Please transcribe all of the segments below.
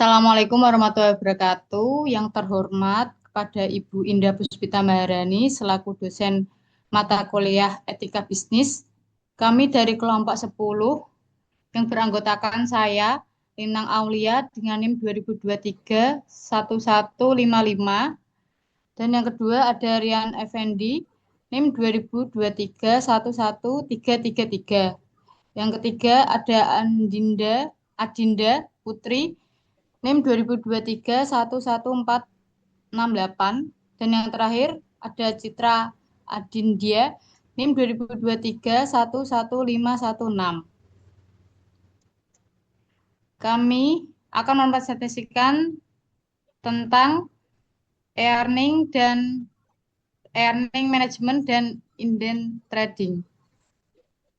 Assalamualaikum warahmatullahi wabarakatuh. Yang terhormat kepada Ibu Indah Puspita Maharani selaku dosen mata kuliah Etika Bisnis. Kami dari kelompok 10 yang beranggotakan saya, Linang Aulia dengan NIM 2023 1155, dan yang kedua ada Rian Effendi NIM 2023 11333. Yang ketiga ada Adinda Putri NIM 2023 11468, dan yang terakhir ada Citra Adindia NIM 2023 11516. Kami akan mempresentasikan tentang e-earning management dan inden trading.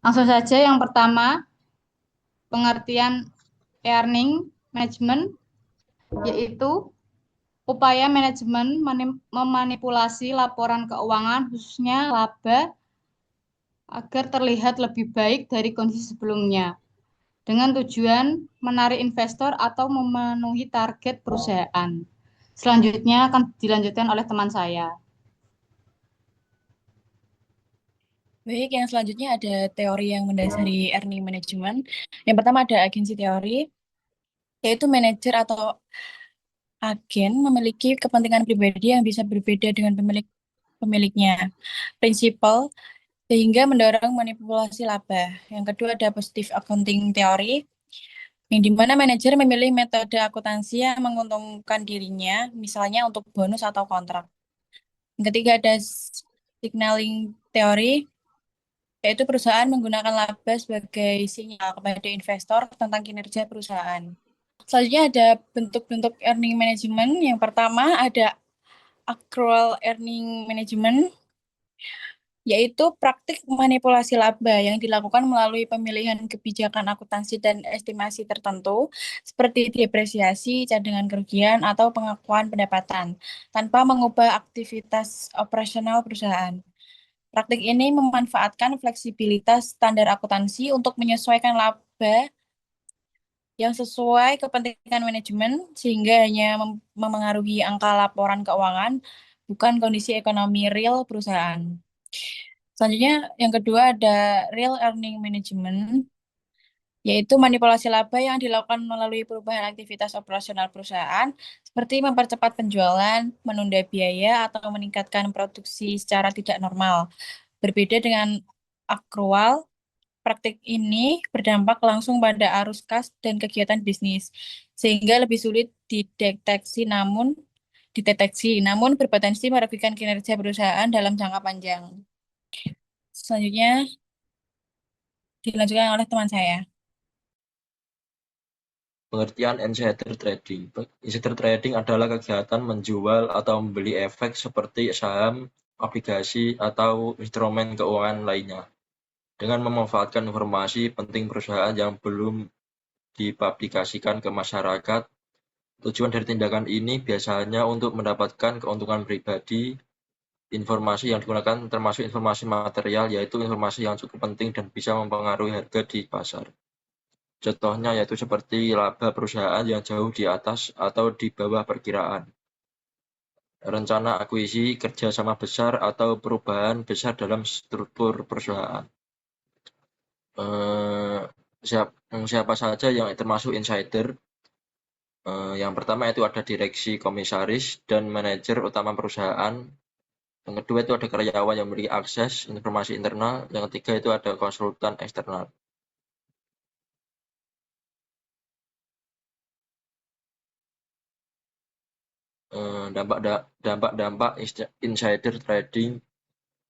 Langsung saja, yang pertama, pengertian e-earning management yaitu upaya manajemen memanipulasi laporan keuangan khususnya laba agar terlihat lebih baik dari kondisi sebelumnya dengan tujuan menarik investor atau memenuhi target perusahaan. Selanjutnya akan dilanjutkan oleh teman saya. Baik, yang selanjutnya ada teori yang mendasari earning management. Yang pertama ada agensi teori, yaitu manajer atau agen memiliki kepentingan pribadi yang bisa berbeda dengan pemiliknya. Prinsipal, sehingga mendorong manipulasi laba. Yang kedua ada positive accounting teori, yang dimana manajer memilih metode akuntansi yang menguntungkan dirinya, misalnya untuk bonus atau kontrak. Yang ketiga ada signaling teori, yaitu perusahaan menggunakan laba sebagai sinyal kepada investor tentang kinerja perusahaan. Selanjutnya ada bentuk-bentuk earning management. Yang pertama ada accrual earning management, yaitu praktik manipulasi laba yang dilakukan melalui pemilihan kebijakan akuntansi dan estimasi tertentu, seperti depresiasi, cadangan kerugian, atau pengakuan pendapatan, tanpa mengubah aktivitas operasional perusahaan. Praktik ini memanfaatkan fleksibilitas standar akuntansi untuk menyesuaikan laba yang sesuai kepentingan manajemen, sehingga hanya memengaruhi angka laporan keuangan, bukan kondisi ekonomi real perusahaan. Selanjutnya, yang kedua ada real earning management, yaitu manipulasi laba yang dilakukan melalui perubahan aktivitas operasional perusahaan, seperti mempercepat penjualan, menunda biaya, atau meningkatkan produksi secara tidak normal. Berbeda dengan akrual, praktik ini berdampak langsung pada arus kas dan kegiatan bisnis, sehingga lebih sulit dideteksi, namun berpotensi merugikan kinerja perusahaan dalam jangka panjang. Selanjutnya dilanjutkan oleh teman saya. Pengertian insider trading. Insider trading adalah kegiatan menjual atau membeli efek seperti saham, obligasi, atau instrumen keuangan lainnya, dengan memanfaatkan informasi penting perusahaan yang belum dipublikasikan ke masyarakat. Tujuan dari tindakan ini biasanya untuk mendapatkan keuntungan pribadi. Informasi yang digunakan termasuk informasi material, yaitu informasi yang cukup penting dan bisa mempengaruhi harga di pasar. Contohnya yaitu seperti laba perusahaan yang jauh di atas atau di bawah perkiraan, rencana akuisisi, kerjasama besar, atau perubahan besar dalam struktur perusahaan. Siapa saja yang termasuk insider? Yang pertama itu ada direksi, komisaris, dan manajer utama perusahaan. Yang kedua itu ada karyawan yang memiliki akses informasi internal. Yang ketiga itu ada konsultan eksternal. Dampak insider trading.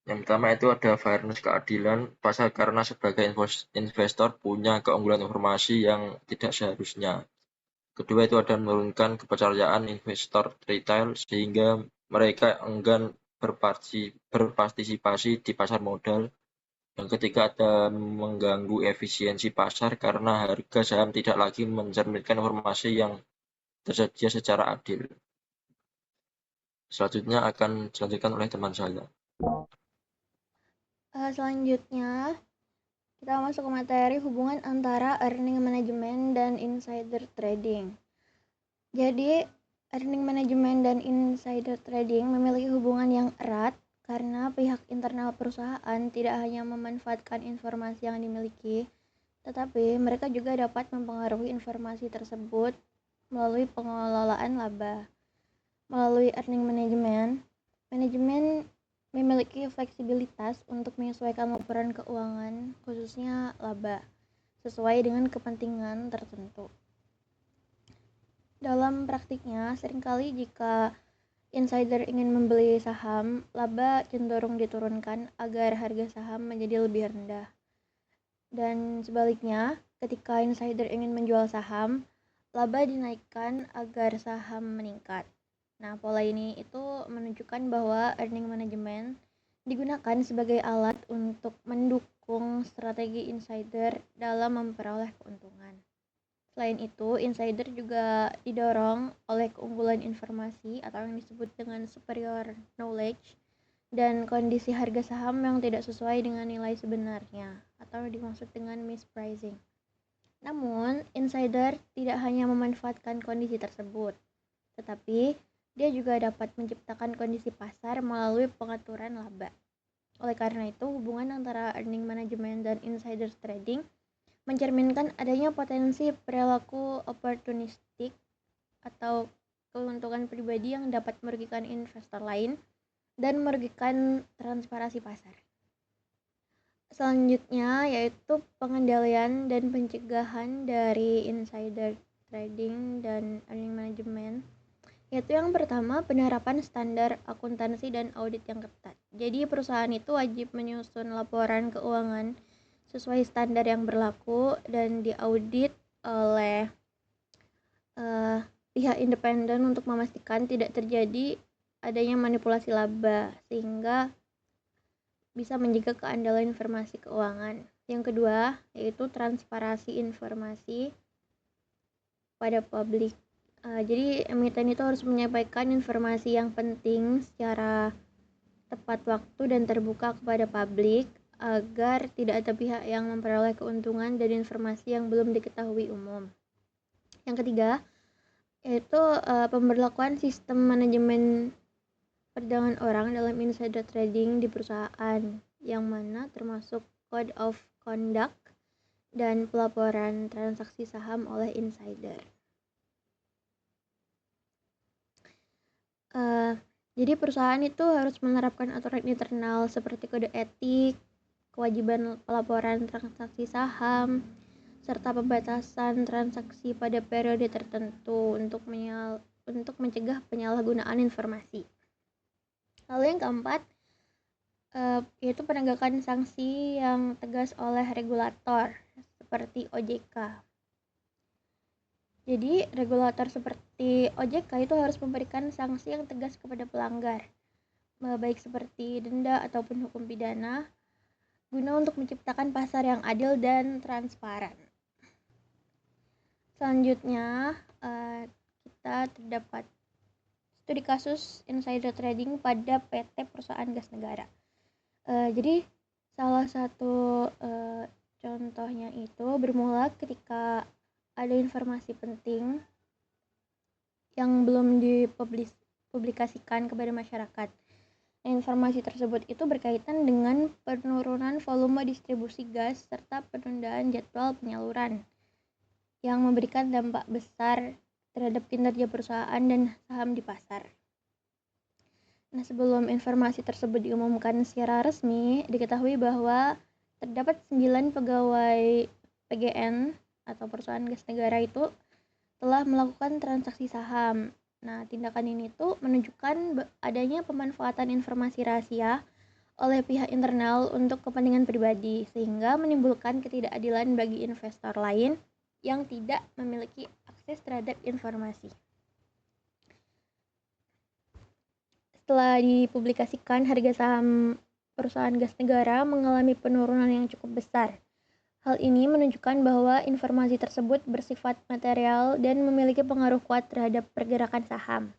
Yang pertama itu ada fairness, keadilan pasar, karena sebagai investor punya keunggulan informasi yang tidak seharusnya. Kedua itu ada menurunkan kepercayaan investor retail sehingga mereka enggan berpartisipasi di pasar modal. Yang ketiga ada mengganggu efisiensi pasar karena harga saham tidak lagi mencerminkan informasi yang tersedia secara adil. Selanjutnya akan dilanjutkan oleh teman saya. Selanjutnya, kita masuk ke materi hubungan antara earning management dan insider trading. Jadi, earning management dan insider trading memiliki hubungan yang erat karena pihak internal perusahaan tidak hanya memanfaatkan informasi yang dimiliki, tetapi mereka juga dapat mempengaruhi informasi tersebut melalui pengelolaan laba. Melalui earning management, manajemen memiliki fleksibilitas untuk menyesuaikan laporan keuangan, khususnya laba, sesuai dengan kepentingan tertentu. Dalam praktiknya, seringkali jika insider ingin membeli saham, laba cenderung diturunkan agar harga saham menjadi lebih rendah. Dan sebaliknya, ketika insider ingin menjual saham, laba dinaikkan agar saham meningkat. Nah, pola ini itu menunjukkan bahwa earning management digunakan sebagai alat untuk mendukung strategi insider dalam memperoleh keuntungan. Selain itu, insider juga didorong oleh keunggulan informasi atau yang disebut dengan superior knowledge dan kondisi harga saham yang tidak sesuai dengan nilai sebenarnya atau dimaksud dengan mispricing. Namun, insider tidak hanya memanfaatkan kondisi tersebut, tetapi dia juga dapat menciptakan kondisi pasar melalui pengaturan laba. Oleh karena itu, hubungan antara earning management dan insider trading mencerminkan adanya potensi perilaku opportunistik atau keuntungan pribadi yang dapat merugikan investor lain dan merugikan transparansi pasar. Selanjutnya yaitu pengendalian dan pencegahan dari insider trading dan earning management. Yaitu yang pertama, penerapan standar akuntansi dan audit yang ketat. Jadi perusahaan itu wajib menyusun laporan keuangan sesuai standar yang berlaku dan diaudit oleh pihak independen untuk memastikan tidak terjadi adanya manipulasi laba sehingga bisa menjaga keandalan informasi keuangan. Yang kedua, yaitu transparansi informasi pada publik. Jadi emiten itu harus menyampaikan informasi yang penting secara tepat waktu dan terbuka kepada publik agar tidak ada pihak yang memperoleh keuntungan dari informasi yang belum diketahui umum. Yang ketiga, yaitu pemberlakuan sistem manajemen perdagangan orang dalam insider trading di perusahaan, yang mana termasuk code of conduct dan pelaporan transaksi saham oleh insider. Jadi perusahaan itu harus menerapkan aturan internal seperti kode etik, kewajiban pelaporan transaksi saham, serta pembatasan transaksi pada periode tertentu untuk mencegah penyalahgunaan informasi. Lalu yang keempat, yaitu penegakan sanksi yang tegas oleh regulator seperti OJK. Jadi regulator seperti OJK itu harus memberikan sanksi yang tegas kepada pelanggar, baik seperti denda ataupun hukum pidana, guna untuk menciptakan pasar yang adil dan transparan. Selanjutnya, kita terdapat studi kasus insider trading pada PT Perusahaan Gas Negara. Jadi salah satu contohnya itu bermula ketika ada informasi penting yang belum dipublikasikan kepada masyarakat. Informasi tersebut itu berkaitan dengan penurunan volume distribusi gas serta penundaan jadwal penyaluran yang memberikan dampak besar terhadap kinerja perusahaan dan saham di pasar. Nah, sebelum informasi tersebut diumumkan secara resmi, diketahui bahwa terdapat 9 pegawai PGN atau perusahaan gas negara itu telah melakukan transaksi saham. Nah, tindakan ini tuh menunjukkan adanya pemanfaatan informasi rahasia oleh pihak internal untuk kepentingan pribadi, sehingga menimbulkan ketidakadilan bagi investor lain yang tidak memiliki akses terhadap informasi. Setelah dipublikasikan, harga saham perusahaan gas negara mengalami penurunan yang cukup besar. Hal ini menunjukkan bahwa informasi tersebut bersifat material dan memiliki pengaruh kuat terhadap pergerakan saham.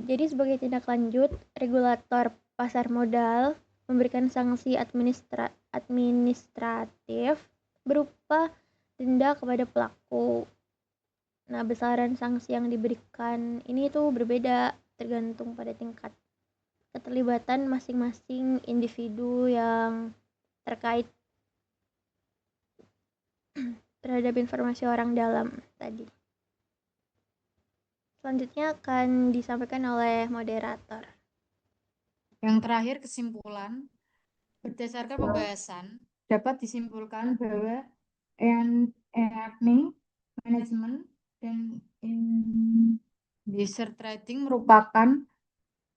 Jadi sebagai tindak lanjut, regulator pasar modal memberikan sanksi administratif berupa denda kepada pelaku. Nah, besaran sanksi yang diberikan ini tuh berbeda tergantung pada tingkat keterlibatan masing-masing individu yang terkait terhadap informasi orang dalam tadi. Selanjutnya akan disampaikan oleh moderator. Yang terakhir, kesimpulan. Berdasarkan pembahasan, dapat disimpulkan bahwa earning management dan indices trading merupakan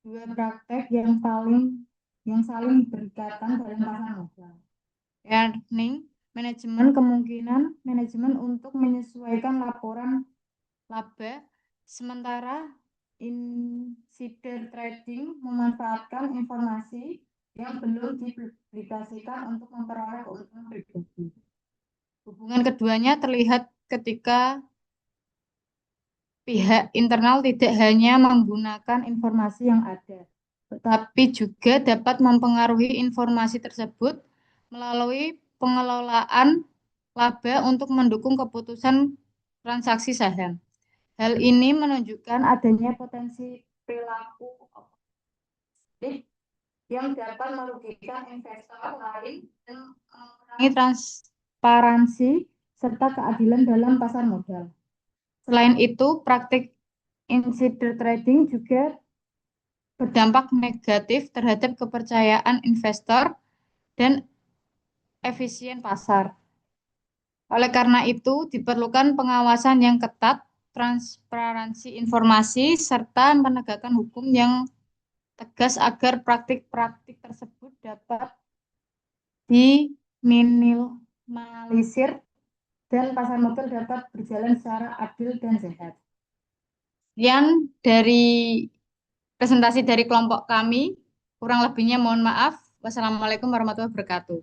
dua praktek yang saling berkaitan dalam pasar modal. Earning management kemungkinan manajemen untuk menyesuaikan laporan laba, sementara insider trading memanfaatkan informasi yang belum dipublikasikan untuk memperoleh keuntungan pribadi. Hubungan keduanya terlihat ketika pihak internal tidak hanya menggunakan informasi yang ada, tetapi juga dapat mempengaruhi informasi tersebut melalui pengelolaan laba untuk mendukung keputusan transaksi saham. Hal ini menunjukkan adanya potensi perilaku yang dapat merugikan investor lain dan mengurangi transparansi serta keadilan dalam pasar modal. Selain itu, praktik insider trading juga berdampak negatif terhadap kepercayaan investor dan efisien pasar. Oleh karena itu, diperlukan pengawasan yang ketat, transparansi informasi, serta penegakan hukum yang tegas agar praktik-praktik tersebut dapat diminimalisir dan pasar modal dapat berjalan secara adil dan sehat. Sekian dari presentasi dari kelompok kami. Kurang lebihnya mohon maaf. Wassalamualaikum warahmatullahi wabarakatuh.